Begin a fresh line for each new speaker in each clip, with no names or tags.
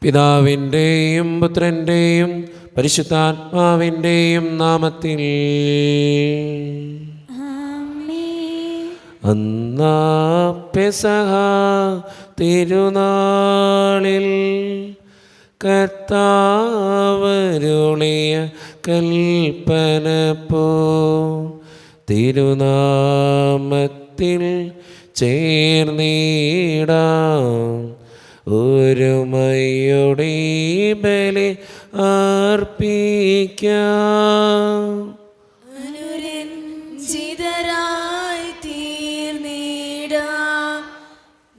പിതാവിൻ്റെയും പുത്രൻ്റെയും പരിശുദ്ധാത്മാവിൻ്റെയും നാമത്തിൽ. അന്നാ പെസഹ തിരുനാളിൽ കർത്താവരുളിയ കൽപ്പന പോ തിരുനാമത്തിൽ ചേർന്നിടാം ഒരുമയോടെ ബലി അർപ്പിക്കാം.
അനുരഞ്ജിതരായി തീർന്നിടാം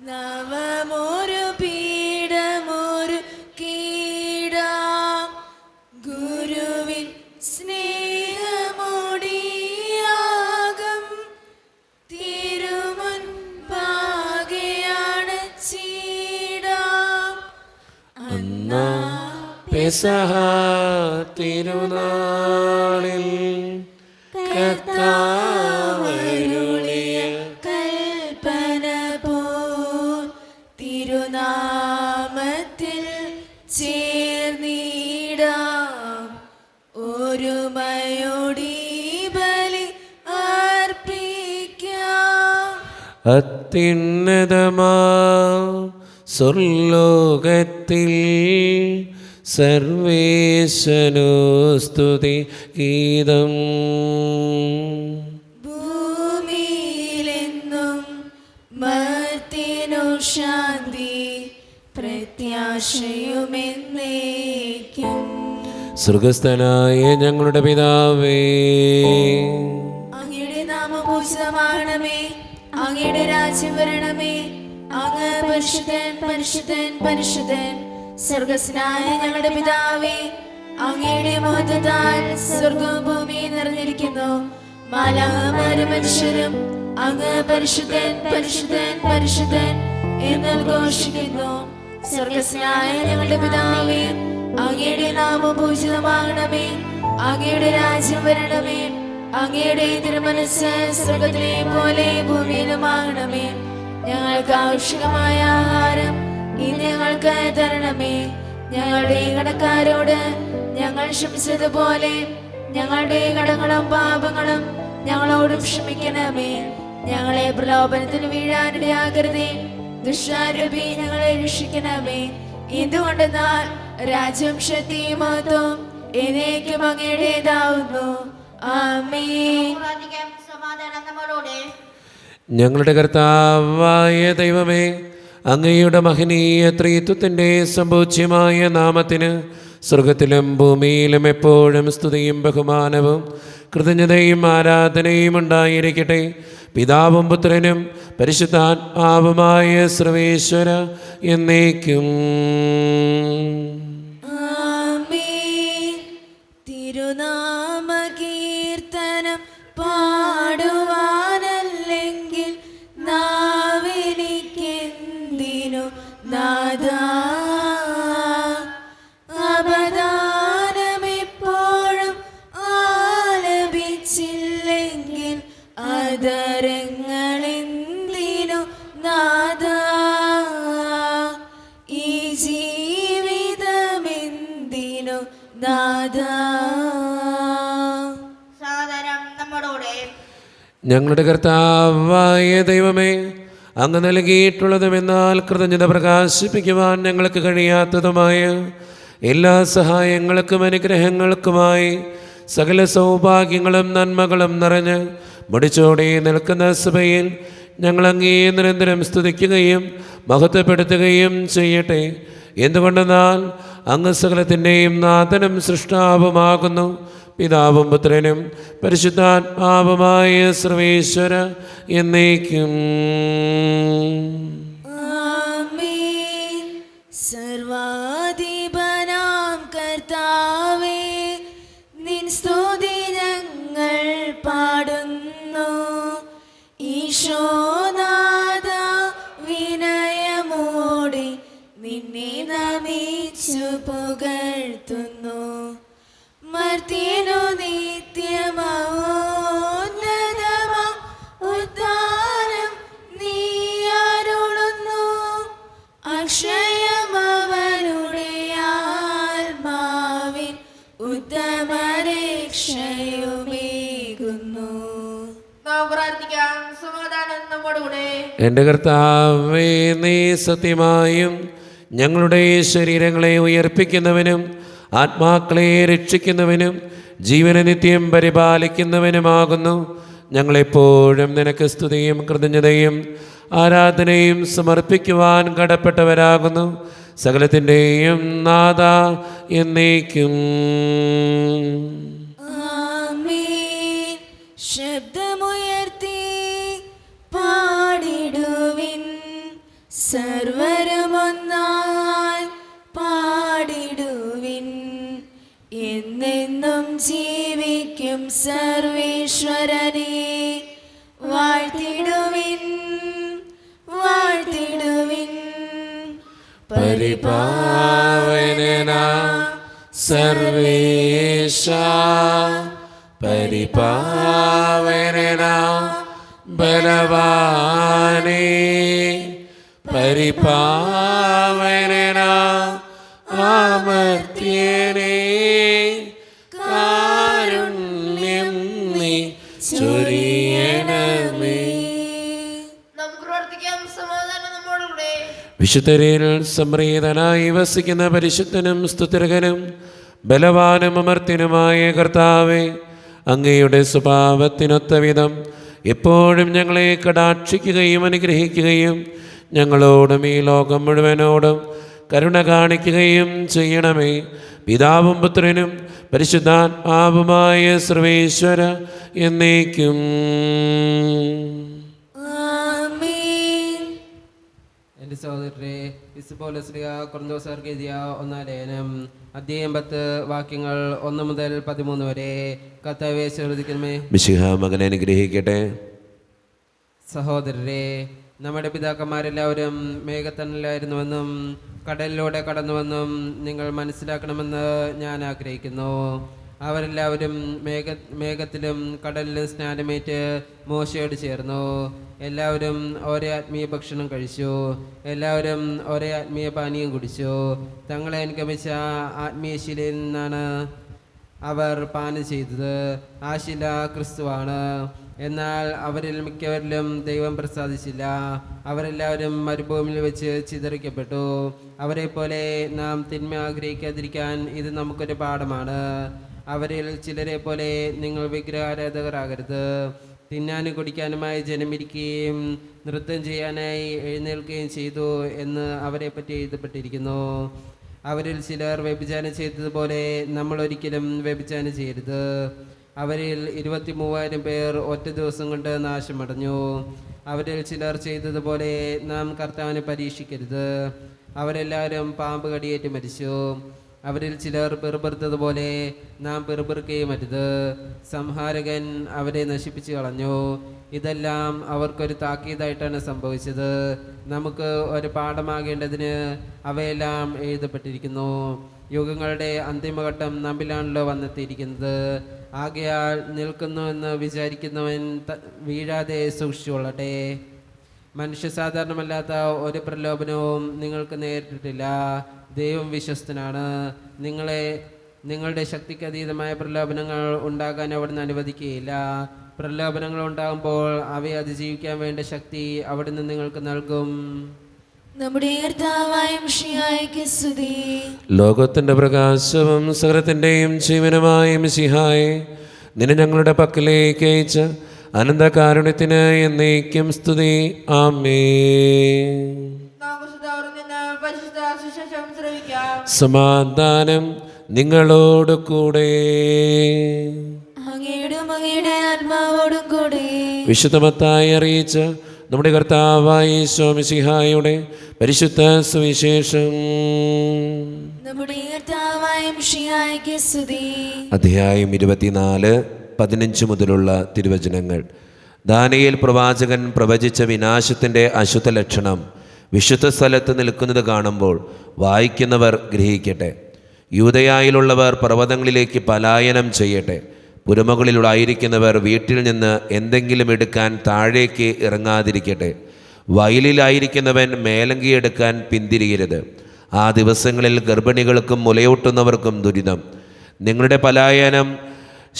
നവമൊരു പീഠമൊരു കീടാം ഗുരുവിൻ സ്നേഹമോടിയാകം തിരുമുൻപാകെയാണ് ചീടാം.
അന്നാ പെസഹ തിരുനാളിൽ കർത്താവരുളിയ
കൽപ്പന പോൽ തിരുനാമത്തിൽ ചേർന്നിടാം ഒരുമയോടെ ബലി അർപ്പിക്കാം.
അത്യുന്നതമാ സ്വർലോകത്തിൽ സർവേശനോ സ്തുതി ഗീതം.
ഭൂമിയിലെന്നും മർത്യനു ശാന്തി പ്രത്യാശയുമെന്നേക്കും.
സ്വർഗസ്ഥനായ ഞങ്ങളുടെ പിതാവേ,
അങ്ങയുടെ നാമം പൂജിതമാകണമേ, അങ്ങയുടെ രാജ്യം വരണമേ, അങ്ങ് പരിശുദ്ധൻ പരിശുദ്ധൻ പരിശുദ്ധൻ. സ്വർഗസ്നായ ഞങ്ങളുടെ പിതാവേ, അങ്ങയുടെ മഹത്വത്താൽ സ്വർഗവും ഭൂമിയും നിറഞ്ഞിരിക്കുന്നു. മാലാഖമാരും മനുഷ്യരും അങ്ങ് പരിശുദ്ധൻ പരിശുദ്ധൻ പരിശുദ്ധൻ എന്ന് ഘോഷിക്കുന്നു. സ്വർഗസ്നായ ഞങ്ങളുടെ പിതാവേ, അങ്ങയുടെ നാമം പൂജിതമാകണമേ, അങ്ങയുടെ രാജ്യം വരണമേ, അങ്ങയുടെ തിരുമനസ്സ് സ്വർഗത്തിലെ പോലെ ഭൂമിയിലുമാകണമേ. ഞങ്ങൾക്ക് ആവശ്യമായ ആഹാരം ഇന്ന് ഞങ്ങൾക്ക് തരണമേ. ഞങ്ങളുടെ കടക്കാരോട് ഞങ്ങൾ ക്ഷമിച്ചതുപോലെ ഞങ്ങളുടെ കടങ്ങളും പാപങ്ങളും ഞങ്ങളോടും ക്ഷമിക്കണമേ. ഞങ്ങളെ പ്രലോഭനത്തിന് വീഴാനിടയാകരുതേ, ദുഷ്ടാരൂപി ഞങ്ങളെ രക്ഷിക്കണമേ. എന്തുകൊണ്ടെന്നാൽ രാജ്യം ശക്തിയും മഹത്വവും എന്നേക്കും അങ്ങയുടേതാവുന്നു. ആമേൻ.
ഞങ്ങളുടെ കർത്താവായ ദൈവമേ, അങ്ങയുടെ മഹനീയ ത്രിത്വത്തിൻ്റെ സമ്പൂജ്യമായ നാമത്തിന് സ്വർഗത്തിലും ഭൂമിയിലും എപ്പോഴും സ്തുതിയും ബഹുമാനവും കൃതജ്ഞതയും ആരാധനയും ഉണ്ടായിരിക്കട്ടെ. പിതാവും പുത്രനും പരിശുദ്ധാത്മാവുമായ സർവേശ്വര എന്നേക്കും.
ആമേൻ. തിരുനാമ കീർത്തനം പാടുവാനല്ലെങ്കിൽ നാവെനിക്കെന്തിനു നാഥാ. അപദാനമെപ്പോഴും ആലപിച്ചില്ലെങ്കിൽ അതരങ്ങളെന്തിനു നാഥാ. ഈ ജീവിതമെന്തിനു നാഥാ.
ഞങ്ങളുടെ കർത്താവായ ദൈവമേ, അങ്ങ് നൽകിയിട്ടുള്ളതുമെന്നാൽ കൃതജ്ഞത പ്രകാശിപ്പിക്കുവാൻ ഞങ്ങൾക്ക് കഴിയാത്തതുമായ എല്ലാ സഹായങ്ങൾക്കും അനുഗ്രഹങ്ങൾക്കുമായി സകല സൗഭാഗ്യങ്ങളും നന്മകളും നിറഞ്ഞ് മുടിച്ചോടെ നിൽക്കുന്ന സഭയിൽ ഞങ്ങൾ അങ്ങേ നിരന്തരം സ്തുതിക്കുകയും മഹത്വപ്പെടുത്തുകയും ചെയ്യട്ടെ. എന്തുകൊണ്ടെന്നാൽ അങ്ങ് സകലത്തിൻ്റെയും നാഥനും സൃഷ്ടാവുമാകുന്നു. പിതാവും പുത്രനും പരിശുദ്ധാത്മാവുമായ സർവേശ്വര എന്നേക്കും.
ആമേൻ. സർവാധിപനാം കർത്താവേ, നിൻ സ്തുതി ഞങ്ങൾ പാടുന്നു. ഈശോനാഥ വിനയമോടെ നിന്നെ നമിച്ചു പുകഴ്ത്തുന്നു. മർത്യനു നിത്യമോന്നതമാം ഉദ്ധാനം നീ അരുളുന്നു. അക്ഷയമവനുടെ
എൻ്റെ കർത്താവേ, നീ സത്യമായും ഞങ്ങളുടെ ശരീരങ്ങളെ ഉയർപ്പിക്കുന്നവനും ആത്മാക്കളെ രക്ഷിക്കുന്നവനും ജീവനെ നിത്യം പരിപാലിക്കുന്നവനുമാകുന്നു. ഞങ്ങളെപ്പോഴും നിനക്ക് സ്തുതിയും കൃതജ്ഞതയും ആരാധനയും സമർപ്പിക്കുവാൻ കടപ്പെട്ടവരാകുന്നു. സകലത്തിൻ്റെയും നാഥ എന്നേക്കും.
ആമേൻ. ശബ്ദമുയർത്തി പാടിടുവിൻ, സർവരുമൊന്നായി പാടിടുവിൻ. എന്നെന്നും ജീവിക്കും സർവേശ്വരനെ വാഴ്ത്തിടുവിൻ, വാഴ്ത്തിടുവിൻ.
പരിപാവനനാം സർവേശ, പരിപാവനനാം ബലവാനേ, പരിപാവനനാം അമർത്യനേ, കാരുണ്യം നീ ചൊരിയണമേ.
നമുക്ക് പ്രാർത്ഥിക്കാം. സമാധാനം നമ്മോടുകൂടെ.
വിശുദ്ധരിൽ സംപ്രീതനായി വസിക്കുന്ന പരിശുദ്ധനും സ്തുതിർഹനും ബലവാനും അമർത്യനുമായ കർത്താവേ, അങ്ങയുടെ സ്വഭാവത്തിനൊത്ത വിധം എപ്പോഴും ഞങ്ങളെ കടാക്ഷിക്കുകയും അനുഗ്രഹിക്കുകയും ഞങ്ങളോടും ഈ ലോകം മുഴുവനോടും കരുണ കാണിക്കുകയും ചെയ്യണമേ. പിതാവും പുത്രനും പരിശുദ്ധാത്മാവുമായ സർവേശ്വര എന്നേക്കും.
ആമേൻ.
എൻ്റെ സഹോദരരെ, ഇസ്ബോലസ്ലിയ കൊറിന്തോസർക്ക് എഴുതിയ 1-ാം ലേഖനം അധ്യായം 10 വാക്യങ്ങൾ 1 മുതൽ 13 വരെ. കർത്താവേ ശ്രദ്ധിക്കണമേ.
മിശിഹ മകനെ അനുഗ്രഹിക്കട്ടെ.
സഹോദരരെ, നമ്മുടെ പിതാക്കന്മാരെല്ലാവരും മേഘത്തണലായിരുന്നുവെന്നും കടലിലൂടെ കടന്നുവെന്നും നിങ്ങൾ മനസ്സിലാക്കണമെന്ന് ഞാൻ ആഗ്രഹിക്കുന്നു. അവരെല്ലാവരും മേഘത്തിലും കടലിലും സ്നാനമേറ്റ് മോശയോട് ചേർന്നു. എല്ലാവരും ഒരേ ആത്മീയ ഭക്ഷണം കഴിച്ചു, എല്ലാവരും ഒരേ ആത്മീയ പാനീയം കുടിച്ചു. തങ്ങളെ അനുഗമിച്ച ആത്മീയ ശിലയിൽ നിന്നാണ് അവർ പാനം ചെയ്തത്. ആ ശില ക്രിസ്തുവാണ്. എന്നാൽ അവരിൽ മിക്കവരിലും ദൈവം പ്രസാദിച്ചില്ല. അവരെല്ലാവരും മരുഭൂമിയിൽ വെച്ച് ചിതറിക്കപ്പെട്ടു. അവരെ പോലെ നാം തിന്മ ആഗ്രഹിക്കാതിരിക്കാൻ ഇത് നമുക്കൊരു പാഠമാണ്. അവരിൽ ചിലരെ പോലെ നിങ്ങൾ വിഗ്രഹാരാധകരാകരുത്. തിന്നാനും കുടിക്കാനുമായി ജനമിരിക്കുകയും നൃത്തം ചെയ്യാനായി എഴുന്നേൽക്കുകയും ചെയ്തു എന്ന് അവരെ പറ്റി എഴുതപ്പെട്ടിരിക്കുന്നു. അവരിൽ ചിലർ വ്യഭിചാരം ചെയ്തതുപോലെ നമ്മൾ ഒരിക്കലും വ്യഭിചാരം ചെയ്യരുത്. അവരിൽ 23,000 പേർ ഒറ്റ ദിവസം കൊണ്ട് നാശമടഞ്ഞു. അവരിൽ ചിലർ ചെയ്തതുപോലെ നാം കർത്താവിനെ പരീക്ഷിക്കരുത്. അവരെല്ലാവരും പാമ്പ് കടിയേറ്റ് മരിച്ചു. അവരിൽ ചിലർ പിറുപിറുത്തതുപോലെ നാം പിറുപിറുക്കുകയും അരുത്. സംഹാരകൻ അവരെ നശിപ്പിച്ചു കളഞ്ഞു. ഇതെല്ലാം അവർക്കൊരു താക്കീതായിട്ടാണ് സംഭവിച്ചത്. നമുക്ക് ഒരു പാഠമാകേണ്ടതിന് അവയെല്ലാം എഴുതപ്പെട്ടിരിക്കുന്നു. യുഗങ്ങളുടെ അന്തിമഘട്ടം നമ്മിലാണല്ലോ വന്നെത്തിയിരിക്കുന്നത്. ആകയാൽ നിൽക്കുന്നുവെന്ന് വിചാരിക്കുന്നവൻ വീഴാതെ സൂക്ഷിച്ചുകൊള്ളട്ടെ. മനുഷ്യ സാധാരണമല്ലാത്ത ഒരു പ്രലോഭനവും നിങ്ങൾക്ക് നേരിട്ടിട്ടില്ല. ദൈവം വിശ്വസ്തനാണ്. നിങ്ങളുടെ ശക്തിക്ക് അതീതമായ പ്രലോഭനങ്ങൾ ഉണ്ടാകാൻ അവിടുന്ന് അനുവദിക്കുകയില്ല. പ്രലോഭനങ്ങൾ ഉണ്ടാകുമ്പോൾ അവയെ അതിജീവിക്കാൻ വേണ്ട ശക്തി അവിടുന്ന് നിങ്ങൾക്ക് നൽകും.
നമ്മുടെ കർത്താവായ മിശിഹായ്ക്ക് സ്തുതി.
ലോകത്തിൻ്റെ പ്രകാശവും സകലത്തിൻ്റെയും ജീവനുമായ മിശിഹായെ, നിന്നെ ഞങ്ങളുടെ പക്കലേക്ക് അയച്ച അനന്തകാരുണ്യത്തിന് എന്നേക്കും സ്തുതി. ആമേൻ. സമാധാനം നിങ്ങളോട് കൂടെ.
അങ്ങയുടെ ആത്മാവോടും കൂടെ.
വിശുദ്ധ മത്തായി അറിയിച്ച നമ്മുടെ കർത്താവായ യേശു മിശിഹായുടെ പരിശുദ്ധ സുവിശേഷം.
നമ്മുടെ കർത്താവായ മിശിഹായ്ക്ക് സ്തുതി.
അധ്യായം 24, 15 മുതലുള്ള തിരുവചനങ്ങൾ. ദാനിയേൽ പ്രവാചകൻ പ്രവചിച്ച വിനാശത്തിൻ്റെ അശുദ്ധ ലക്ഷണം വിശുദ്ധ സ്ഥലത്ത് നിൽക്കുന്നത് കാണുമ്പോൾ വായിക്കുന്നവർ ഗ്രഹിക്കട്ടെ. യൂദയായിലുള്ളവർ പർവ്വതങ്ങളിലേക്ക് പലായനം ചെയ്യട്ടെ. പുരമുകളിലായിരിക്കുന്നവർ വീട്ടിൽ നിന്ന് എന്തെങ്കിലും എടുക്കാൻ താഴേക്ക് ഇറങ്ങാതിരിക്കട്ടെ. വയലിലായിരിക്കുന്നവൻ മേലങ്കിയെടുക്കാൻ പിന്തിരിയരുത്. ആ ദിവസങ്ങളിൽ ഗർഭിണികൾക്കും മുലയൂട്ടുന്നവർക്കും ദുരിതം. നിങ്ങളുടെ പലായനം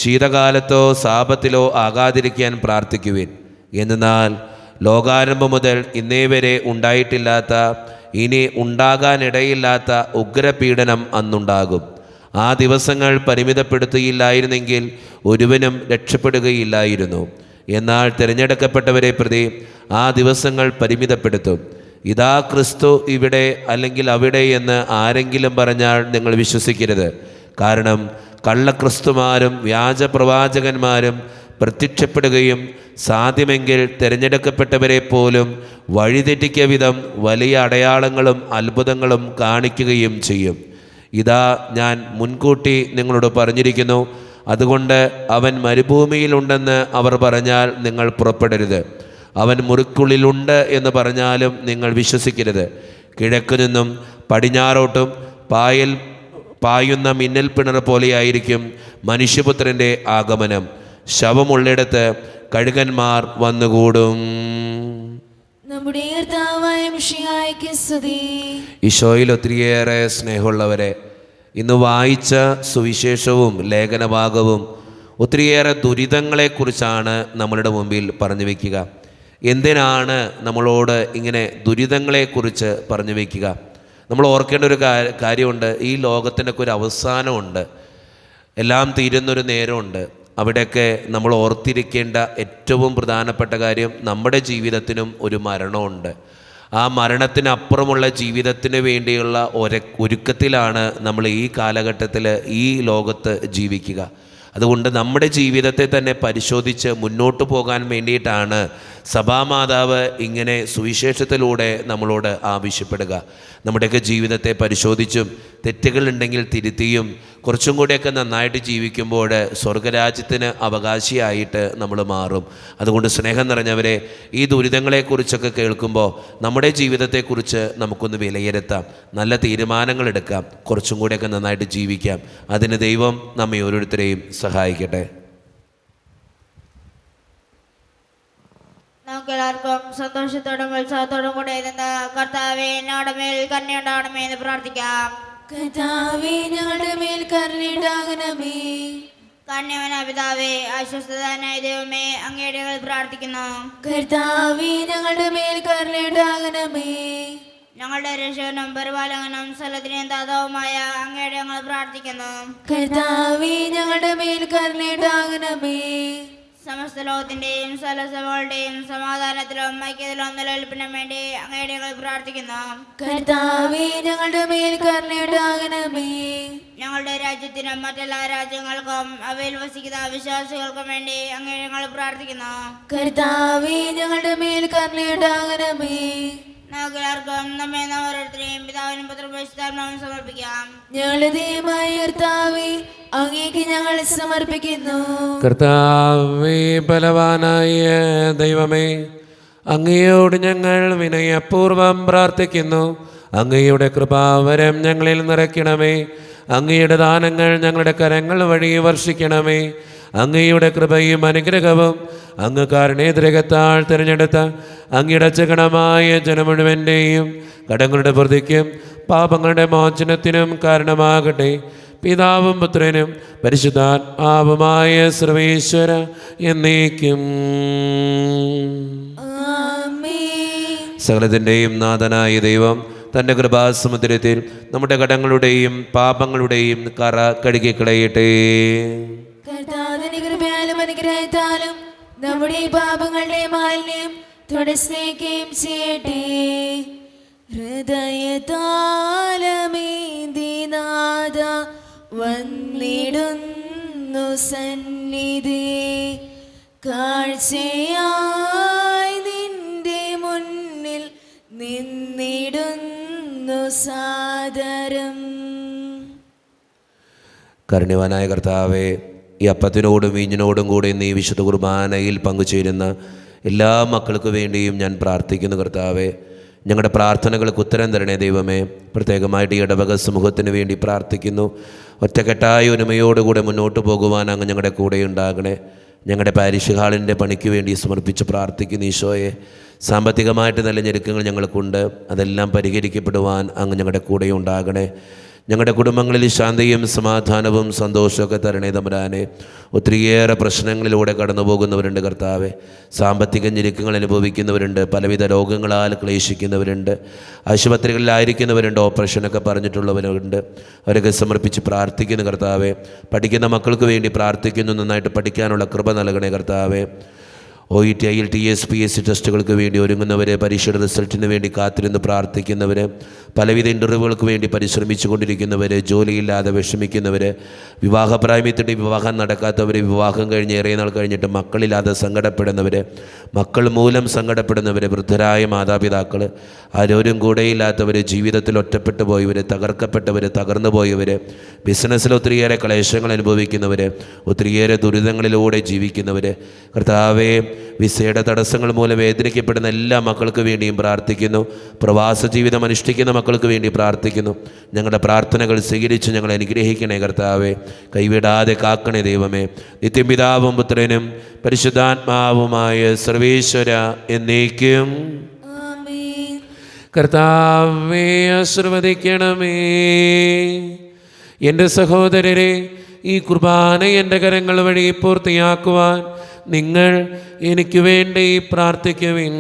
ശീതകാലത്തോ സാപത്തിലോ ആകാതിരിക്കാൻ പ്രാർത്ഥിക്കുവിൻ. എന്നാൽ ലോകാരംഭം മുതൽ ഇന്നേ വരെ ഉണ്ടായിട്ടില്ലാത്ത, ഇനി ഉണ്ടാകാനിടയില്ലാത്ത ഉഗ്രപീഡനം അന്നുണ്ടാകും. ആ ദിവസങ്ങൾ പരിമിതപ്പെടുത്തിയില്ലായിരുന്നെങ്കിൽ ഒരുവനും രക്ഷപ്പെടുകയില്ലായിരുന്നു. എന്നാൽ തിരഞ്ഞെടുക്കപ്പെട്ടവരെ പ്രതി ആ ദിവസങ്ങൾ പരിമിതപ്പെടുത്തും. ഇതാ ക്രിസ്തു ഇവിടെ അല്ലെങ്കിൽ അവിടെ എന്ന് ആരെങ്കിലും പറഞ്ഞാൽ നിങ്ങൾ വിശ്വസിക്കരുത്. കാരണം കള്ളക്രിസ്തുമാരും വ്യാജപ്രവാചകന്മാരും പ്രത്യക്ഷപ്പെടുകയും സാധ്യമെങ്കിൽ തിരഞ്ഞെടുക്കപ്പെട്ടവരെ പോലും വഴിതെറ്റിക്ക വിധം വലിയ അടയാളങ്ങളും അത്ഭുതങ്ങളും കാണിക്കുകയും ചെയ്യും. ഇതാ ഞാൻ മുൻകൂട്ടി നിങ്ങളോട് പറഞ്ഞിരിക്കുന്നു. അതുകൊണ്ട് അവൻ മരുഭൂമിയിലുണ്ടെന്ന് അവർ പറഞ്ഞാൽ നിങ്ങൾ പുറപ്പെടരുത്. അവൻ മുറിക്കുള്ളിലുണ്ട് എന്ന് പറഞ്ഞാലും നിങ്ങൾ വിശ്വസിക്കരുത്. കിഴക്കു നിന്നും പടിഞ്ഞാറോട്ടും പായുന്ന മിന്നൽ പിണർ പോലെയായിരിക്കും മനുഷ്യപുത്രൻ്റെ ആഗമനം. ശവമുള്ളിടത്ത് കഴുകന്മാർ വന്നുകൂടും.
നമ്മുടെ കർത്താവായ മിശിഹായ്ക്ക് സ്തുതി.
ഈശോയിൽ ഒത്തിരിയേറെ സ്നേഹമുള്ളവരെ, ഇന്ന് വായിച്ച സുവിശേഷവും ലേഖനഭാഗവും ഒത്തിരിയേറെ ദുരിതങ്ങളെക്കുറിച്ചാണ് നമ്മളുടെ മുമ്പിൽ പറഞ്ഞു വയ്ക്കുക. എന്തിനാണ് നമ്മളോട് ഇങ്ങനെ ദുരിതങ്ങളെക്കുറിച്ച് പറഞ്ഞു വയ്ക്കുക? നമ്മൾ ഓർക്കേണ്ട ഒരു കാര്യമുണ്ട്. ഈ ലോകത്തിനൊക്കെ ഒരു അവസാനമുണ്ട്. എല്ലാം തീരുന്നൊരു നേരമുണ്ട്. അവിടെയൊക്കെ നമ്മൾ ഓർത്തിരിക്കേണ്ട ഏറ്റവും പ്രധാനപ്പെട്ട കാര്യം, നമ്മുടെ ജീവിതത്തിനും ഒരു മരണമുണ്ട്. ആ മരണത്തിനപ്പുറമുള്ള ജീവിതത്തിന് വേണ്ടിയുള്ള ഒരുക്കത്തിലാണ് നമ്മൾ ഈ കാലഘട്ടത്തിൽ ഈ ലോകത്ത് ജീവിക്കുക. അതുകൊണ്ട് നമ്മുടെ ജീവിതത്തെ തന്നെ പരിശോധിച്ച് മുന്നോട്ട് പോകാൻ വേണ്ടിയിട്ടാണ് സഭാമാതാവ് ഇങ്ങനെ സുവിശേഷത്തിലൂടെ നമ്മളോട് ആവശ്യപ്പെടുക. നമ്മുടെയൊക്കെ ജീവിതത്തെ പരിശോധിച്ചും തെറ്റുകളുണ്ടെങ്കിൽ തിരുത്തിയും കുറച്ചും കൂടിയൊക്കെ നന്നായിട്ട് ജീവിക്കുമ്പോൾ സ്വർഗരാജ്യത്തിന് അവകാശിയായിട്ട് നമ്മൾ മാറും. അതുകൊണ്ട് സ്നേഹം നിറഞ്ഞവരെ, ഈ ദുരിതങ്ങളെക്കുറിച്ചൊക്കെ കേൾക്കുമ്പോൾ നമ്മുടെ ജീവിതത്തെക്കുറിച്ച് നമുക്കൊന്ന് വിലയിരുത്താം, നല്ല തീരുമാനങ്ങൾ എടുക്കാം, കുറച്ചും കൂടിയൊക്കെ നന്നായിട്ട് ജീവിക്കാം. അതിന് ദൈവം നമ്മെ ഓരോരുത്തരെയും സഹായിക്കട്ടെ.
നമുക്കെല്ലാവർക്കും സന്തോഷത്തോടും ഉത്സാഹത്തോടും കൂടെ നിന്ന് കർത്താവേ ഞങ്ങളുടെ മേൽ കരുണയുണ്ടാകണമേ എന്ന് പ്രാർത്ഥിക്കാം.
കർത്താവേ ഞങ്ങളുടെ മേൽ കരുണയുണ്ടാകണമേ.
കാരുണ്യവാനായ പിതാവേ, ആശ്വസ്തനായ ദൈവമേ, അങ്ങയുടെ ഞങ്ങൾ പ്രാർത്ഥിക്കുന്നു.
കർത്താവേ ഞങ്ങളുടെ മേൽ കരുണയുണ്ടാകണമേ.
ഞങ്ങളുടെ രക്ഷകനും പരിപാലകനും സ്ഥലത്തിനെയും ദാതാവുമായ അങ്ങയുടെ ഞങ്ങൾ പ്രാർത്ഥിക്കുന്നു.
കർത്താവേ ഞങ്ങളുടെ മേൽ കരുണയുണ്ടാകണമേ.
സമസ്ത ലോകത്തിന്റെയും സകലസഭകളുടെയും സമാധാനത്തിലും ഐക്യത്തിലും നിലനിൽപ്പിനും വേണ്ടി അങ്ങയുടെ ഞങ്ങൾ പ്രാർത്ഥിക്കുന്നു.
കർത്താവേ ഞങ്ങളുടെ മേൽ കരുണയുണ്ടാകണമേ.
ഞങ്ങളുടെ രാജ്യത്തിനും മറ്റെല്ലാ രാജ്യങ്ങൾക്കും അവയിൽ വസിക്കുന്ന വിശ്വാസികൾക്കും വേണ്ടി അങ്ങയുടെ ഞങ്ങൾ പ്രാർത്ഥിക്കുന്നു.
കർത്താവേ ഞങ്ങളുടെ മേൽ കരുണയുണ്ടാകണമേ.
നമുക്കെല്ലാവർക്കും നമ്മെ ഓരോരുത്തരെയും പിതാവിനും പുത്രനും പരിശുദ്ധാത്മാവിനും സമർപ്പിക്കാം.
ഞങ്ങളുടെ ദൈവമായ കർത്താവേ, അങ്ങേക്ക് ഞങ്ങൾ സമർപ്പിക്കുന്നു.
കർത്താവേ, ബലവാനായ ദൈവമേ, അങ്ങയോട് ഞങ്ങൾ വിനയപൂർവം പ്രാർത്ഥിക്കുന്നു. അങ്ങയുടെ കൃപാവരം ഞങ്ങളിൽ നിറയ്ക്കണമേ. അങ്ങയുടെ ദാനങ്ങൾ ഞങ്ങളുടെ കരങ്ങൾ വഴി വർഷിക്കണമേ. അങ്ങയുടെ കൃപയും അനുഗ്രഹവും അങ്ങ് കാരുണ്യദ്രകത്താൽ തിരഞ്ഞെടുത്ത അങ്ങയുടെ ചകണമായ ജനം മുഴുവൻ്റെയും കടങ്ങളുടെ പ്രതിക്കും പാപങ്ങളുടെ മോചനത്തിനും കാരണമാകട്ടെ. പിതാവും പുത്രനും പരിശുദ്ധാത്മാവുമായ സർവേശ്വര എന്നേക്കും. സകലത്തിൻ്റെയും നാഥനായ ദൈവം തൻ്റെ കൃപാസമുദ്രത്തിൽ നമ്മുടെ കടങ്ങളുടെയും പാപങ്ങളുടെയും കറ കഴുകിക്കളയട്ടെ.
കർത്താവിന്റെ കൃപയാലും അനുഗ്രഹത്താലും നമ്മുടെ പാപങ്ങളുടെ മാലിന്യം തുടയ്ക്കുകയും ചെയ്യട്ടെ. ഹൃദയതാലമേന്തിനാഥ വന്നിടുന്നു സന്നിധി, കാഴ്ചയായി നിന്റെ മുന്നിൽ നിന്നിടുന്നു സാദരം.
കാരുണ്യവാനായ കർത്താവേ, ഈ അപ്പത്തിനോടും വീഞ്ഞിനോടും കൂടെ ഇന്ന് ഈ വിശുദ്ധ കുർബാനയിൽ പങ്കുചേരുന്ന എല്ലാ മക്കൾക്ക് വേണ്ടിയും ഞാൻ പ്രാർത്ഥിക്കുന്നു. കർത്താവേ, ഞങ്ങളുടെ പ്രാർത്ഥനകൾക്ക് ഉത്തരം തരണേ ദൈവമേ. പ്രത്യേകമായിട്ട് ഈ ഇടവക സമൂഹത്തിന് വേണ്ടി പ്രാർത്ഥിക്കുന്നു. ഒറ്റക്കെട്ടായ ഒരുമയോടുകൂടെ മുന്നോട്ട് പോകുവാൻ അങ്ങ് ഞങ്ങളുടെ കൂടെ ഉണ്ടാകണേ. ഞങ്ങളുടെ പാരിഷ് ഹാളിൻ്റെ പണിക്ക് വേണ്ടി സമർപ്പിച്ച് പ്രാർത്ഥിക്കുന്നു ഈശോയെ. സാമ്പത്തികമായിട്ട് നല്ല ഞെരുക്കങ്ങൾ ഞങ്ങൾക്കുണ്ട്, അതെല്ലാം പരിഹരിക്കപ്പെടുവാൻ അങ്ങ് ഞങ്ങളുടെ കൂടെ ഉണ്ടാകണേ. ഞങ്ങളുടെ കുടുംബങ്ങളിൽ ശാന്തിയും സമാധാനവും സന്തോഷമൊക്കെ തരണേ തമ്പുരാനെ. ഒത്തിരിയേറെ പ്രശ്നങ്ങളിലൂടെ കടന്നു പോകുന്നവരുണ്ട് കർത്താവെ. സാമ്പത്തിക ഞെരുക്കങ്ങൾ അനുഭവിക്കുന്നവരുണ്ട്, പലവിധ രോഗങ്ങളാൽ ക്ലേശിക്കുന്നവരുണ്ട്, ആശുപത്രികളിലായിരിക്കുന്നവരുണ്ട്, ഓപ്പറേഷനൊക്കെ പറഞ്ഞിട്ടുള്ളവരുണ്ട്. അവരൊക്കെ സമർപ്പിച്ച് പ്രാർത്ഥിക്കുന്നു കർത്താവെ. പഠിക്കുന്ന മക്കൾക്ക് വേണ്ടി പ്രാർത്ഥിക്കുന്നു. നന്നായിട്ട് പഠിക്കാനുള്ള കൃപ നൽകണേ കർത്താവെ. OET IELTS PSC ടെസ്റ്റുകൾക്ക് വേണ്ടി ഒരുങ്ങുന്നവർ, പരീക്ഷയുടെ റിസൾട്ടിന് വേണ്ടി കാത്തിരുന്ന് പ്രാർത്ഥിക്കുന്നവർ, പലവിധ ഇൻ്റർവ്യൂകൾക്ക് വേണ്ടി പരിശ്രമിച്ചു കൊണ്ടിരിക്കുന്നവർ, ജോലിയില്ലാതെ വിഷമിക്കുന്നവർ, വിവാഹപ്രായമെത്തിയിട്ട് വിവാഹം നടക്കാത്തവർ, വിവാഹം കഴിഞ്ഞ് ഏറെ നാൾ കഴിഞ്ഞിട്ട് മക്കളില്ലാതെ സങ്കടപ്പെടുന്നവർ, മക്കൾ മൂലം സങ്കടപ്പെടുന്നവർ, വൃദ്ധരായ മാതാപിതാക്കൾ, ആരോരും കൂടെയില്ലാത്തവർ, ജീവിതത്തിൽ ഒറ്റപ്പെട്ടു പോയവർ, തകർക്കപ്പെട്ടവർ, തകർന്നു പോയവർ, ബിസിനസ്സിൽ ഒത്തിരിയേറെ ക്ലേശങ്ങൾ അനുഭവിക്കുന്നവർ, ഒത്തിരിയേറെ ദുരിതങ്ങളിലൂടെ ജീവിക്കുന്നവർ, കർത്താവേ വിസയുടെ തടസ്സങ്ങൾ മൂലം വേദനിക്കപ്പെടുന്ന എല്ലാ മക്കൾക്ക് വേണ്ടിയും പ്രാർത്ഥിക്കുന്നു. പ്രവാസ ജീവിതം അനുഷ്ഠിക്കുന്ന മക്കൾക്ക് വേണ്ടി പ്രാർത്ഥിക്കുന്നു. ഞങ്ങളുടെ പ്രാർത്ഥനകൾ സ്വീകരിച്ച് ഞങ്ങളെ അനുഗ്രഹിക്കണേ കർത്താവേ. കൈവിടാതെ കാക്കണേ ദൈവമേ. നിത്യം പിതാവും പുത്രനും പരിശുദ്ധാത്മാവുമായ സർവേശ്വര എന്നേക്കും.
ആമേൻ.
കർത്താവേ ആശീർവദിക്കണമേ. എൻ്റെ സഹോദരരെ, ഈ കുർബാന എൻ്റെ കരങ്ങൾ വഴി പൂർത്തിയാക്കുവാൻ നിങ്ങൾ എനിക്ക് വേണ്ടി പ്രാർത്ഥിക്കുവിൻ.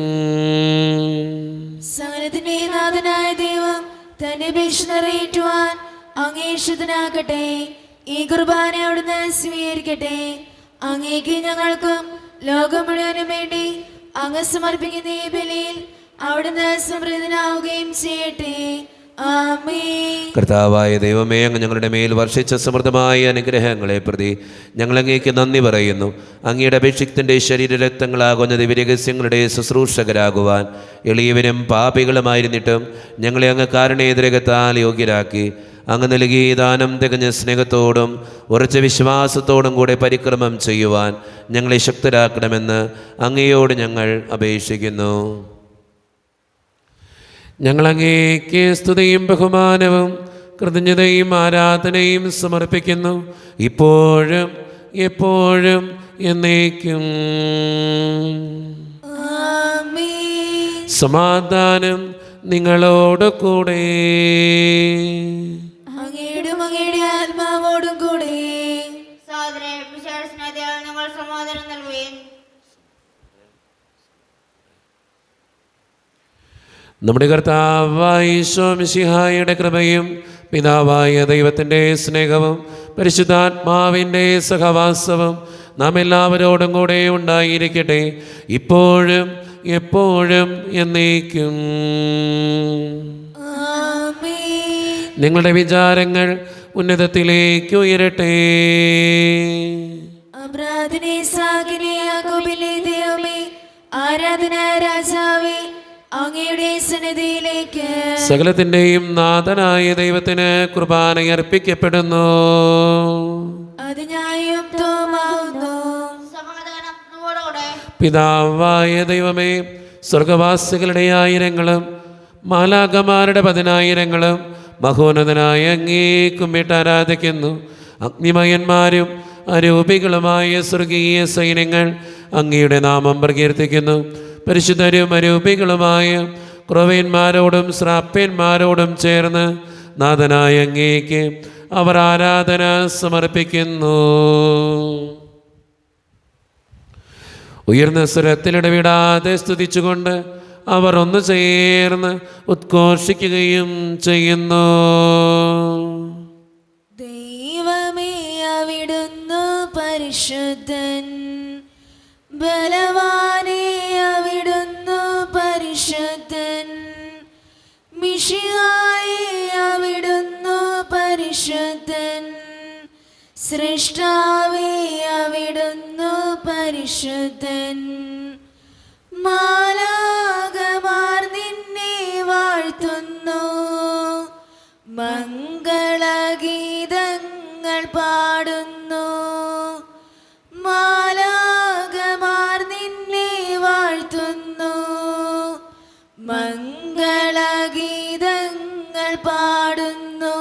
സകലത്തിന്റെ നാഥനായ ദൈവം തന്റെ അപേക്ഷ നിറവേറ്റുവാൻ അങ്ങേഷത്തിനാകട്ടെ. ഈ കുർബാന അവിടുന്ന് സ്വീകരിക്കട്ടെ. അങ്ങേക്ക് ഞങ്ങൾക്കും ലോകം മുഴുവനും വേണ്ടി അങ്ങ് സമർപ്പിക്കുന്ന ഈ ബലിയിൽ അവിടുന്ന് സമൃദ്ധനാവുകയും ചെയ്യട്ടെ. ആമേൻ.
കർത്താവായ ദൈവമേ, അങ്ങ് ഞങ്ങളുടെ മേൽ വർഷിച്ച സമൃദ്ധമായ അനുഗ്രഹങ്ങളെ പ്രതി ഞങ്ങൾ അങ്ങേക്ക് നന്ദി പറയുന്നു. അങ്ങയുടെ അഭിഷിക്തൻ്റെ ശരീരരക്തങ്ങളാകുന്ന ദിവ്യരഹസ്യങ്ങളുടെ ശുശ്രൂഷകരാകുവാൻ എളിയവരും പാപികളുമായിരുന്നിട്ടും ഞങ്ങളെ അങ്ങ് കാരുണ്യരകത്താൽ യോഗ്യരാക്കി. അങ്ങ് നൽകിയ ദാനം തികഞ്ഞ സ്നേഹത്തോടും ഉറച്ച വിശ്വാസത്തോടും കൂടെ പരിക്രമം ചെയ്യുവാൻ ഞങ്ങളെ ശക്തരാക്കണമെന്ന് അങ്ങയോട് ഞങ്ങൾ അപേക്ഷിക്കുന്നു.
ഞങ്ങളങ്ങേക്ക് സ്തുതിയും ബഹുമാനവും കൃതജ്ഞതയും ആരാധനയും സമർപ്പിക്കുന്നു, ഇപ്പോഴും എപ്പോഴും എന്നേക്കും.
ആമേൻ.
സമാധാനം നിങ്ങളോട് കൂടെ.
അങ്ങയുടെ ആത്മാവോടും കൂടെ.
സഹോദരരെ, വിശേഷ സ്നേഹിതരായ നിങ്ങൾ സമാധാനം നൽകുകയും
നമ്മുടെ കർത്താവായ ഈശോ മിശിഹായുടെ കൃപയും പിതാവായ ദൈവത്തിൻ്റെ സ്നേഹവും പരിശുദ്ധാത്മാവിൻ്റെ സഹവാസവും നാം എല്ലാവരോടും കൂടെ ഉണ്ടായിരിക്കട്ടെ, ഇപ്പോഴും എപ്പോഴും എന്നേക്കും.
ആമേൻ.
നിങ്ങളുടെ വിചാരങ്ങൾ ഉന്നതത്തിലേക്ക് ഉയരട്ടെ.
അബ്രാദിനെ സാകിനെ യാക്കോബിലെ ദൈവമേ, ആരാധന രാജാവേ, അങ്ങയുടെ സന്നിധിയിലേക്ക്
സകലത്തിൻ്റെയും നാഥനായ ദൈവത്തിന് കുർബാന അർപ്പിക്കപ്പെടുന്നു.
അത് ന്യായം തോമാവുന്നു.
സമാധാനം നമ്മോടുകൂടെ.
പിതാവായ ദൈവമേ, സ്വർഗവാസികളുടെ ആയിരങ്ങളും മാലാഖമാരുടെ 10,000ങ്ങളും മഹോന്നതനായ അങ്ങേ കുമ്പിട്ട് ആരാധിക്കുന്നു. അഗ്നിമയന്മാരും അരൂപികളുമായ സ്വർഗീയ സൈന്യങ്ങൾ അങ്ങയുടെ നാമം പ്രകീർത്തിക്കുന്നു. പരിശുദ്ധരും അരൂപികളുമായ ക്രൊവ്യന്മാരോടും ശ്രാപ്യന്മാരോടും ചേർന്ന് നാഥനായ അങ്ങേക്ക് അവർ ആരാധന സമർപ്പിക്കുന്നു. ഉയർന്ന സ്വരത്തിലിടവിടാതെ സ്തുതിച്ചുകൊണ്ട് അവർ ഒന്ന് ചേർന്ന് ഉദ്ഘോഷിക്കുകയും ചെയ്യുന്നു.
ദൈവമേ, അവിടുന്ന് പരിശുദ്ധൻ, ബലവാനേ അവിടുന്ന് പരിശുദ്ധൻ, മിശിഹായേ അവിടുന്ന് പരിശുദ്ധൻ, സൃഷ്ടാവേ അവിടുന്ന് പരിശുദ്ധൻ. മാലാഖമാർ നിന്നെ വാഴ്ത്തുന്നു, മംഗളഗീതങ്ങൾ പാടുന്നു. മാലാഖമാർ നിന്നെ വാഴ്ത്തുന്നു, മംഗളഗീതങ്ങൾ പാടുന്നു.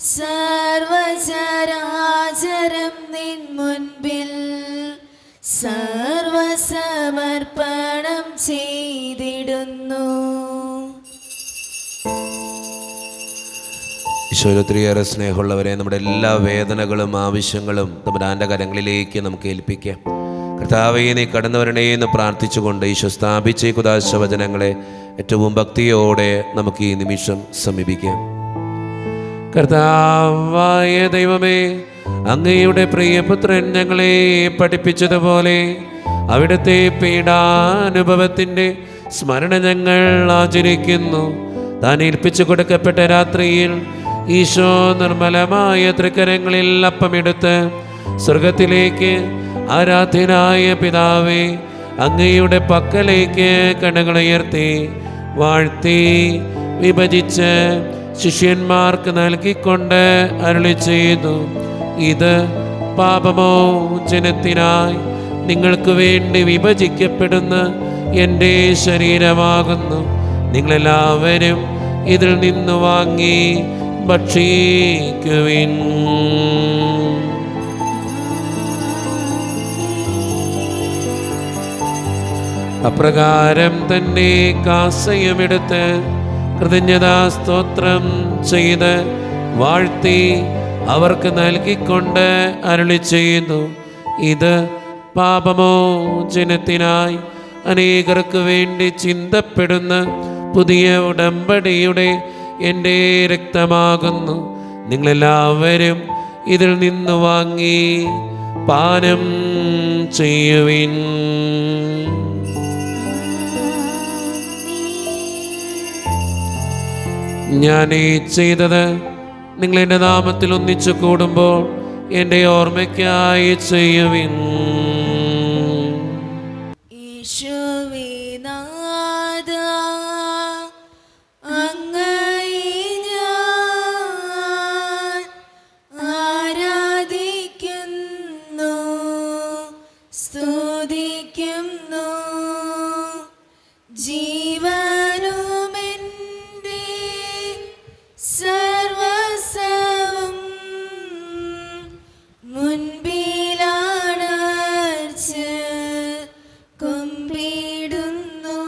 സർവചരാചരം നിൻ മുൻപിൽ സർവസമർപ്പണം ചെയ്തിടുന്നു.
ഈശോയിൽ ഒത്തിരിയേറെ സ്നേഹമുള്ളവരെ, നമ്മുടെ എല്ലാ വേദനകളും ആവശ്യങ്ങളും തമ്പുരാൻ്റെ കരങ്ങളിലേക്ക് നമുക്ക് ഏൽപ്പിക്കാം. കർത്താവേ, നീ കടന്നു വരണേ എന്ന് പ്രാർത്ഥിച്ചുകൊണ്ട് ഈശോ സ്ഥാപിച്ച ഈ കുദാശ വചനങ്ങളെ ഏറ്റവും ഭക്തിയോടെ നമുക്ക് ഈ നിമിഷം സമീപിക്കാം.
കർത്താവായ ദൈവമേ, അങ്ങയുടെ പ്രിയപുത്രൻ ഞങ്ങളെ പഠിപ്പിച്ചതുപോലെ അവിടുത്തെ പീഡാനുഭവത്തിൻ്റെ സ്മരണ ഞങ്ങൾ ആചരിക്കുന്നു. താൻ ഏൽപ്പിച്ചു കൊടുക്കപ്പെട്ട രാത്രിയിൽ ഈശോ നിർമ്മലമായ തൃക്കരങ്ങളിൽ അപ്പമെടുത്ത് സ്വർഗത്തിലേക്ക് ആരാധ്യനായ പിതാവേ, അങ്ങയുടെ പക്കലേക്ക് കണ്ണുകളുയർത്തി വാഴ്ത്തി വിഭജിച്ച് ശിഷ്യന്മാർക്ക് നൽകിക്കൊണ്ട് അരുളി ചെയ്തു, ഇത് പാപമോചനത്തിനായി നിങ്ങൾക്ക് വേണ്ടി വിഭജിക്കപ്പെടുന്ന എൻ്റെ ശരീരമാകുന്നു. നിങ്ങളെല്ലാവരും ഇതിൽ നിന്ന് വാങ്ങി ഭക്ഷിക്കുവിൻ. അപ്രകാരം തന്നെ കാസയുമെടുത്ത് കൃതജ്ഞതാ സ്തോത്രം ചെയ്ത് വാഴ്ത്തി അവർക്ക് നൽകിക്കൊണ്ട് അരുളി ചെയ്യുന്നു, ഇത് പാപമോചനത്തിനായി അനേകർക്ക് വേണ്ടി ചിന്തപ്പെടുന്ന പുതിയ ഉടമ്പടിയുടെ എൻ്റെ രക്തമാകുന്നു. നിങ്ങളെല്ലാവരും ഇതിൽ നിന്ന് വാങ്ങി പാനം ചെയ്യുവിൻ. ഞാൻ ഈ ചെയ്തത് നിങ്ങൾ എൻ്റെ നാമത്തിൽ ഒന്നിച്ചു കൂടുമ്പോൾ എൻ്റെ ഓർമ്മയ്ക്കായി ചെയ്യുവിൻ.
യേശുവേ നാഥാ, അങ്ങയെ ഞാൻ ആരാധിക്കുന്നു, സ്തുതിക്കുന്നു. ജീവനുമെൻ്റെ സർവസ്വവും മുൻപിലാണർച്ച് കുമ്പിടുന്നു.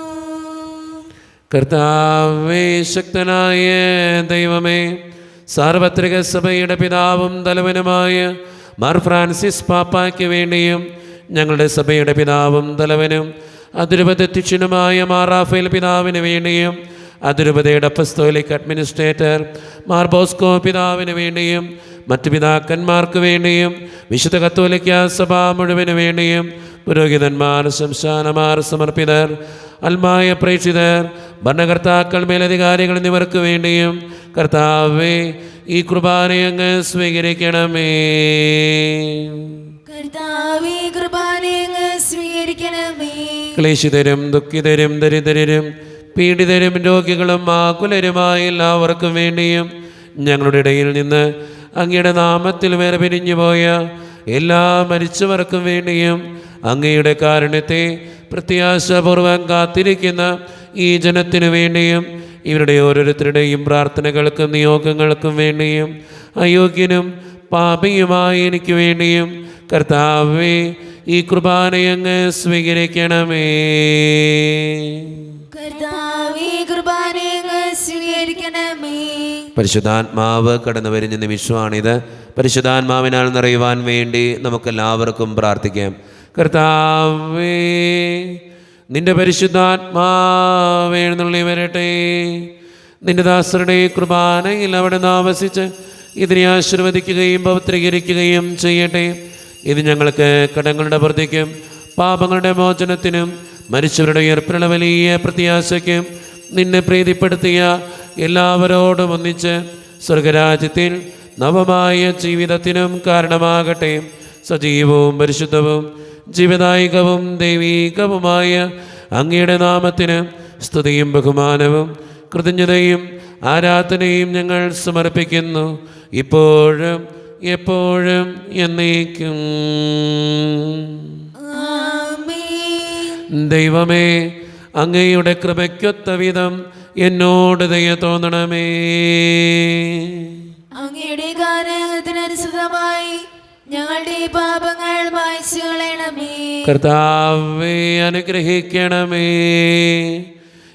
കർത്താവേ, ശക്തനായ ദൈവമേ, സാർവത്രിക സഭയുടെ പിതാവും തലവനുമായ മാർ ഫ്രാൻസിസ് പാപ്പായ്ക്ക് വേണ്ടിയും ഞങ്ങളുടെ സഭയുടെ പിതാവും തലവനും അതിരൂപതധ്യക്ഷനുമായ മാർ റാഫേൽ പിതാവിന് വേണ്ടിയും അതിരൂപതയുടെ അപ്പസ്തോലിക് അഡ്മിനിസ്ട്രേറ്റർ മാർ ബോസ്കോ പിതാവിന് വേണ്ടിയും മറ്റു പിതാക്കന്മാർക്ക് വേണ്ടിയും വിശുദ്ധ കത്തോലിക്ക സഭ മുഴുവന് വേണ്ടിയും പുരോഹിതന്മാർ, ശംശാനമാർ, സമർപ്പിതർ, അൽമായ പ്രേക്ഷിതർ, ഭരണകർത്താക്കൾ, മേലധികാരികൾ എന്നിവർക്ക് വേണ്ടിയും കർത്താവേ, ഈ കുർബാനയെ അങ്ങ് സ്വീകരിക്കണമേ.
കർത്താവേ, കുർബാനയെ അങ്ങ് സ്വീകരിക്കണമേ.
ക്ലേശിതരും ദുഃഖിതരും ദരിദ്രരും പീഡിതരും രോഗികളും ആകുലരുമായ എല്ലാവർക്കും വേണ്ടിയും ഞങ്ങളുടെ ഇടയിൽ നിന്ന് അങ്ങയുടെ നാമത്തിൽ വേറെ പിരിഞ്ഞു പോയ എല്ലാ മരിച്ചവർക്കും വേണ്ടിയും അങ്ങയുടെ കാരുണ്യത്തെ പ്രത്യാശാപൂർവം കാത്തിരിക്കുന്ന ഈ ജനത്തിനു വേണ്ടിയും ഇവരുടെ ഓരോരുത്തരുടെയും പ്രാർത്ഥനകൾക്കും നിയോഗങ്ങൾക്കും വേണ്ടിയും അയോഗ്യനും പാപിയുമായ എനിക്ക് വേണ്ടിയും കർത്താവേ, ഈ കുർബാനയങ്ങ് സ്വീകരിക്കണമേ.
കർത്താവേ, കുർബാനയെ അങ്ങ് സ്വീകരിക്കണമേ.
പരിശുദ്ധാത്മാവ് കടന്നു വരുന്ന നിമിഷമാണിത്. പരിശുദ്ധാത്മാവിനാൽ നിറയുവാൻ വേണ്ടി നമുക്കെല്ലാവർക്കും പ്രാർത്ഥിക്കാം.
കർത്താവേ, നിന്റെ പരിശുദ്ധാത്മാവ് എഴുന്നള്ളി വരട്ടെ. നിന്റെ ദാസരുടെ കുർബാനയിൽ അവിടെ ആവസിച്ച് ഇതിനെ ആശീർവദിക്കുകയും പവിത്രീകരിക്കുകയും ചെയ്യട്ടെ. ഇത് ഞങ്ങൾക്ക് കടങ്ങളുടെ വൃദ്ധിക്കും പാപങ്ങളുടെ മോചനത്തിനും മരിച്ചവരുടെ ഉയർപ്പിനുള്ള വലിയ പ്രത്യാശയ്ക്കും നിന്നെ പ്രീതിപ്പെടുത്തിയ എല്ലാവരോടും ഒന്നിച്ച് സ്വർഗരാജ്യത്തിൽ നവമായ ജീവിതത്തിനും കാരണമാകട്ടെ. സജീവവും പരിശുദ്ധവും ജീവദായികവും ദൈവീകവുമായ അങ്ങയുടെ നാമത്തിന് സ്തുതിയും ബഹുമാനവും കൃതജ്ഞതയും ആരാധനയും ഞങ്ങൾ സമർപ്പിക്കുന്നു, ഇപ്പോഴും എപ്പോഴും എന്നേക്കും. ദൈവമേ, അങ്ങയുടെ കൃപയ്ക്കൊത്ത വിധം എന്നോട് ദയ തോന്നണമേ.
അങ്ങയുടെ കാരണത്തിനനുസൃതമായി ഞങ്ങളുടെ പാപങ്ങൾ മായ്ച്ചു കളയണമേ.
കർത്താവേ, അനുഗ്രഹിക്കണമേ.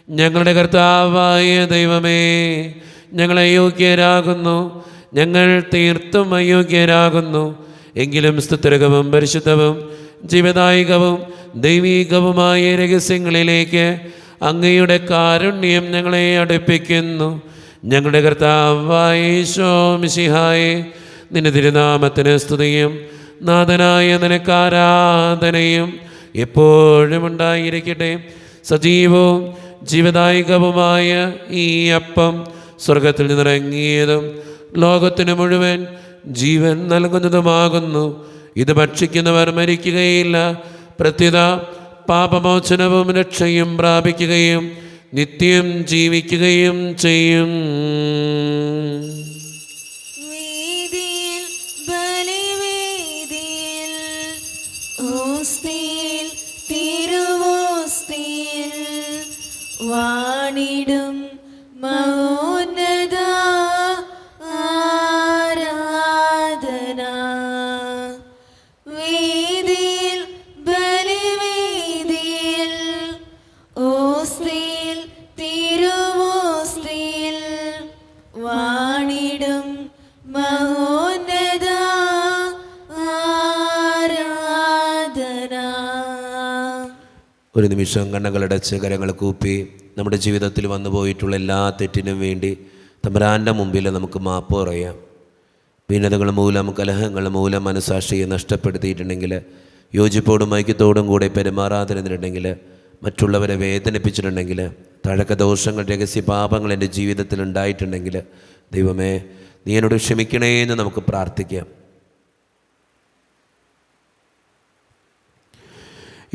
ഞങ്ങളുടെ കർത്താവായ ദൈവമേ, ഞങ്ങളെ യോഗ്യരാകുന്നു ഞങ്ങൾ തീർത്തും അയോഗ്യരാകുന്നു. എങ്കിലും സ്തുത്യർഹവും പരിശുദ്ധവും ജീവദായികവും ദൈവീകവുമായ രഹസ്യങ്ങളിലേക്ക് അങ്ങയുടെ കാരുണ്യം ഞങ്ങളെ അടുപ്പിക്കുന്നു. ഞങ്ങളുടെ കർത്താവായ യേശോ മിശിഹായേ, നിന്റെ തിരുനാമത്തിന് സ്തുതിയും നാഥനായ നിനക്ക് ആരാധനയും എപ്പോഴും ഉണ്ടായിരിക്കട്ടെ. സജീവവും ജീവദായികവുമായ ഈ അപ്പം സ്വർഗത്തിൽ നിന്നിറങ്ങിയതും ലോകത്തിന് മുഴുവൻ ജീവൻ നൽകുന്നതുമാകുന്നു. ഇത് ഭക്ഷിക്കുന്നവർ മരിക്കുകയില്ല, പ്രത്യുത പാപമോചനവും രക്ഷയും പ്രാപിക്കുകയും നിത്യം ജീവിക്കുകയും ചെയ്യും.
വേദിയിൽ ബലിവേദിയിൽ ഓസ്തിയിൽ തിരുവോസ്തിയിൽ വാണിടും മൗനത ആരാധന. വേദിയിൽ ബലിവേദിയിൽ ഓസ്തിയിൽ തിരുവോസ്തിയിൽ വാണിടും മൗനത ആരാധന.
ഒരു നിമിഷം കണ്ണുകളടച്ച് കരങ്ങൾ കൂപ്പി നമ്മുടെ ജീവിതത്തിൽ വന്നു പോയിട്ടുള്ള എല്ലാ തെറ്റിനും വേണ്ടി തമ്പുരാൻ്റെ മുമ്പിൽ നമുക്ക് മാപ്പ് പറയാം. ഭിന്നതകൾ മൂലം കലഹങ്ങൾ മൂലം മനസാക്ഷിയെ നഷ്ടപ്പെടുത്തിയിട്ടുണ്ടെങ്കിൽ, യോജിപ്പോടും ഐക്യത്തോടും കൂടെ പെരുമാറാതിരുന്നിട്ടുണ്ടെങ്കിൽ, മറ്റുള്ളവരെ വേദനിപ്പിച്ചിട്ടുണ്ടെങ്കിൽ, തഴക്കദോഷങ്ങൾ രഹസ്യ പാപങ്ങൾ എൻ്റെ ജീവിതത്തിൽ ഉണ്ടായിട്ടുണ്ടെങ്കിൽ, ദൈവമേ നീ എന്നോട് ക്ഷമിക്കണേ എന്ന് നമുക്ക് പ്രാർത്ഥിക്കാം.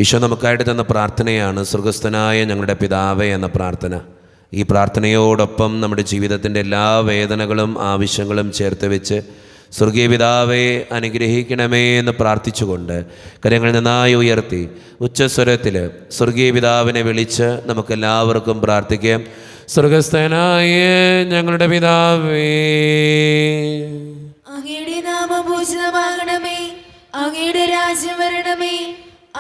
ഈശോ നമുക്കായിട്ട് തന്ന പ്രാർത്ഥനയാണ് സ്വർഗസ്ഥനായ ഞങ്ങളുടെ പിതാവേ എന്ന പ്രാർത്ഥന. ഈ പ്രാർത്ഥനയോടൊപ്പം നമ്മുടെ ജീവിതത്തിൻ്റെ എല്ലാ വേദനകളും ആവശ്യങ്ങളും ചേർത്ത് വെച്ച് സ്വർഗീയ പിതാവേ അനുഗ്രഹിക്കണമേ എന്ന് പ്രാർത്ഥിച്ചുകൊണ്ട് കരങ്ങൾ നന്നായി ഉയർത്തി ഉച്ചസ്വരത്തിൽ സ്വർഗീയ പിതാവിനെ വിളിച്ച് നമുക്കെല്ലാവർക്കും പ്രാർത്ഥിക്കാം. സ്വർഗസ്ഥനായ ഞങ്ങളുടെ പിതാവേ,
അങ്ങയുടെ നാമം പൂജിതമാകണമേ, അങ്ങയുടെ രാജ്യം വരണമേ,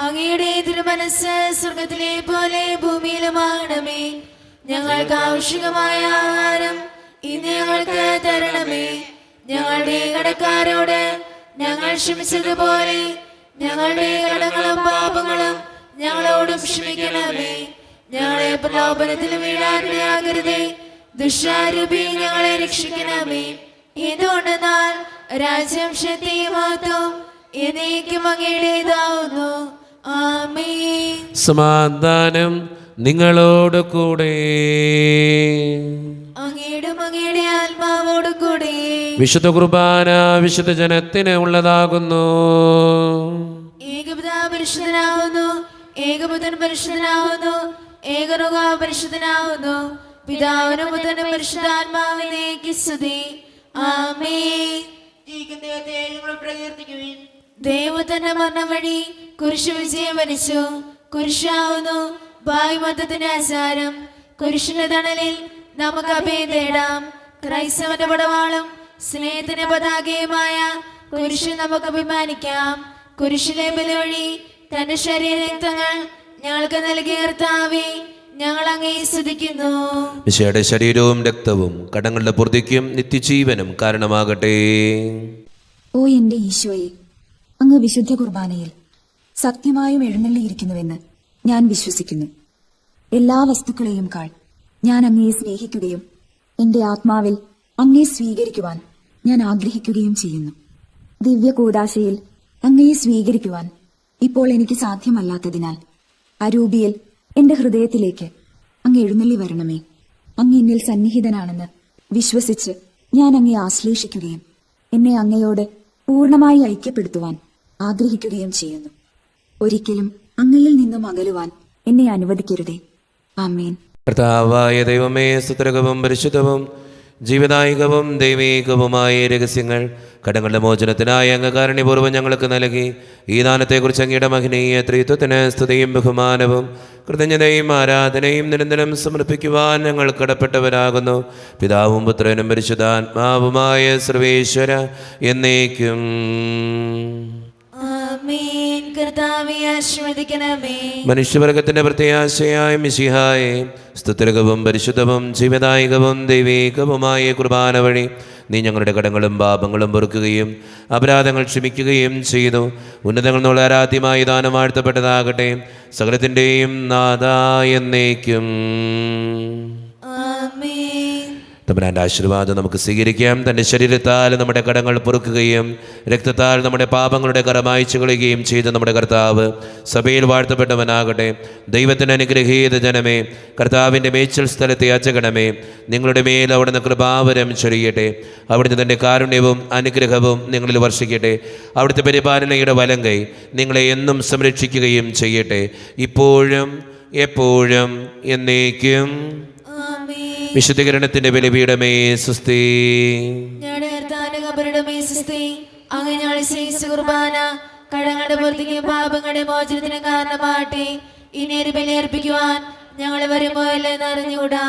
അങ്ങയുടെ തിരുമനസ്സ് സ്വർഗത്തിലെ പോലെ ഭൂമിയിലുമാകണമേ. ഞങ്ങൾക്ക് ആവശ്യമായ ആഹാരം ഇന്ന് ഞങ്ങൾക്ക് തരണമേ. ഞങ്ങളുടെ കടക്കാരോട് ഞങ്ങൾ ക്ഷമിച്ചതുപോലെ ഞങ്ങളുടെ കടങ്ങളും പാപങ്ങളും ഞങ്ങളോടും ക്ഷമിക്കണമേ. ഞങ്ങളെ പ്രലോഭനത്തിൽ വീഴാനിടയാകരുതേ, ദുഷ്ടാരൂപി ഞങ്ങളെ രക്ഷിക്കണമേ. എന്തുകൊണ്ടെന്നാൽ രാജ്യം ശക്തിയും മഹത്വവും എന്നേക്കും അങ്ങയുടേതാവുന്നു. ആമേൻ.
സമാധാനം നിങ്ങളോട് കൂടെ.
അങ്ങയുടെ ആത്മാവോടും കൂടെ.
വിശുദ്ധ കുർബാന വിശുദ്ധ ജനത്തിന് ഉള്ളതാകുന്നു.
ഏകപിതാ പരിശുദ്ധനാവുന്നു, ഏകപുത്രൻ പരിശുദ്ധനാവുന്നു, ഏകറുക പരിശുദ്ധനാവുന്നു. പിതാവിനും പുത്രനും പരിശുദ്ധാത്മാവിനേക്ക് സ്തുതി. ആമേൻ. ദൈവത്തിന്റെ മരണം വഴി കുരിശ് വിജയം വരിച്ചു. കുരിശാവുന്നു ഭാഗ്യമതത്തിന്റെ ആചാരം. കുരിശിന്റെ തണലിൽ നമുക്ക് അഭയം തേടാം. ക്രൈസ്തവന്റെ പടവാളും സ്നേഹത്തിന്റെ പതാകയുമായ കുരിശിൽ നമുക്ക് അഭിമാനിക്കാം. കുരിശിലെ ബലി വഴി തന്റെ ശരീരരക്തങ്ങൾ ഞങ്ങൾക്ക് നൽകിയ കർത്താവേ, ഞങ്ങൾ അങ്ങേ സ്തുതിക്കുന്നു.
ഈശോയുടെ ശരീരവും രക്തവും കടങ്ങളുടെ പൂർത്തിക്കും നിത്യജീവനും കാരണമാകട്ടെ.
ഓ എന്റെ ഈശോയെ, അങ്ങ് വിശുദ്ധ കുർബാനയിൽ സത്യമായും എഴുന്നള്ളിയിരിക്കുന്നുവെന്ന് ഞാൻ വിശ്വസിക്കുന്നു. എല്ലാ വസ്തുക്കളെയും കാൾ ഞാൻ അങ്ങയെ സ്നേഹിക്കുകയും എന്റെ ആത്മാവിൽ അങ്ങയെ സ്വീകരിക്കുവാൻ ഞാൻ ആഗ്രഹിക്കുകയും ചെയ്യുന്നു. ദിവ്യ കൂദാശയിൽ അങ്ങയെ സ്വീകരിക്കുവാൻ ഇപ്പോൾ എനിക്ക് സാധ്യമല്ലാത്തതിനാൽ അരൂപിയിൽ എന്റെ ഹൃദയത്തിലേക്ക് അങ്ങ് എഴുന്നള്ളി വരണമേ. അങ്ങ് എന്നിൽ സന്നിഹിതനാണെന്ന് വിശ്വസിച്ച് ഞാൻ അങ്ങയെ ആശ്ലേഷിക്കുകയും എന്നെ അങ്ങയോട് പൂർണ്ണമായി ഐക്യപ്പെടുത്തുവാൻ ആഗ്രഹിക്കുകയും ചെയ്യുന്നു. ഒരിക്കലും അങ്ങയിൽ നിന്നും അകലുവാൻ എന്നെ അനുവദിക്കരുതേ. ആമേൻ.
കർത്താവായ ദൈവമേ, സ്തുത്യർഹവും പരിശുദ്ധവും ജീവദായികവും ദൈവീകവുമായ രഹസ്യങ്ങൾ കടങ്ങളുടെ മോചനത്തിനായി അങ്ങ് കാരുണ്യപൂർവ്വം ഞങ്ങൾക്ക് നൽകി. ഈ ദാനത്തെക്കുറിച്ച് അങ്ങയുടെ മഹനീയ ത്രിത്വത്തിന് സ്തുതിയും ബഹുമാനവും കൃതജ്ഞതയും ആരാധനയും നിരന്തരം സമർപ്പിക്കുവാൻ ഞങ്ങൾ കടപ്പെട്ടവരാകുന്നു. പിതാവും പുത്രനും പരിശുദ്ധാത്മാവുമായ സർവേശ്വര എന്നേക്കും.
ആമേൻ. കർത്താവേ ആശീർവദിക്കണമേ.
മനുഷ്യവർഗത്തിന്റെ പ്രത്യാശയായ മിശിഹായെ, സ്തുത്യർഹവും പരിശുദ്ധവും ജീവദായികവും ദൈവീകവുമായ കുർബാന വഴി നീ ഞങ്ങളുടെ കടങ്ങളും പാപങ്ങളും പൊറുക്കുകയും അപരാധങ്ങൾ ക്ഷമിക്കുകയും ചെയ്തു. ഉന്നതങ്ങൾ എന്നുള്ള ആരാധ്യമായ ദാനം വാഴ്ത്തപ്പെട്ടതാകട്ടെ. സകലത്തിൻ്റെയും നാഥാ എന്നേക്കും.
ആമേൻ.
തമ്പുരാൻ്റെ ആശീർവാദം നമുക്ക് സ്വീകരിക്കാം. തൻ്റെ ശരീരത്താൽ നമ്മുടെ കടങ്ങൾ പൊറുക്കുകയും രക്തത്താൽ നമ്മുടെ പാപങ്ങളുടെ കറ മായ്ച്ചു കളയുകയും ചെയ്ത നമ്മുടെ കർത്താവ് സഭയിൽ വാഴ്ത്തപ്പെട്ടവനാകട്ടെ. ദൈവത്തിന് അനുഗ്രഹീത ജനമേ, കർത്താവിൻ്റെ മേച്ചൽ സ്ഥലത്തെ യാചകണമേ, നിങ്ങളുടെ മേൽ അവിടുന്ന് കൃപാവരം ചൊരിയട്ടെ. അവിടുന്ന് തൻ്റെ കാരുണ്യവും അനുഗ്രഹവും നിങ്ങളിൽ വർഷിക്കട്ടെ. അവിടുത്തെ പരിപാലനയുടെ വലങ്കൈ നിങ്ങളെ എന്നും സംരക്ഷിക്കുകയും ചെയ്യട്ടെ, ഇപ്പോഴും എപ്പോഴും എന്നേക്കും. വിശുദ്ധീകരണത്തിന്റെ ബലിപീഠമേ സുസ്തി.
ഞങ്ങളുടെ കർത്താവിന്റെ ഖബറിടമേ സുസ്തി. അങ്ങ് ഞങ്ങളെ സ്നേഹിച്ച കുർബാന കടങ്ങളുടെ പുറത്തേക്കും പാപങ്ങളുടെ മോചനത്തിന് കാരണമാകട്ടെ. ഇനി ഒരു ബലിയർപ്പിക്കുവാൻ ഞങ്ങൾ വരുമ്പോ എല്ലാം അറിഞ്ഞുകൂടാ.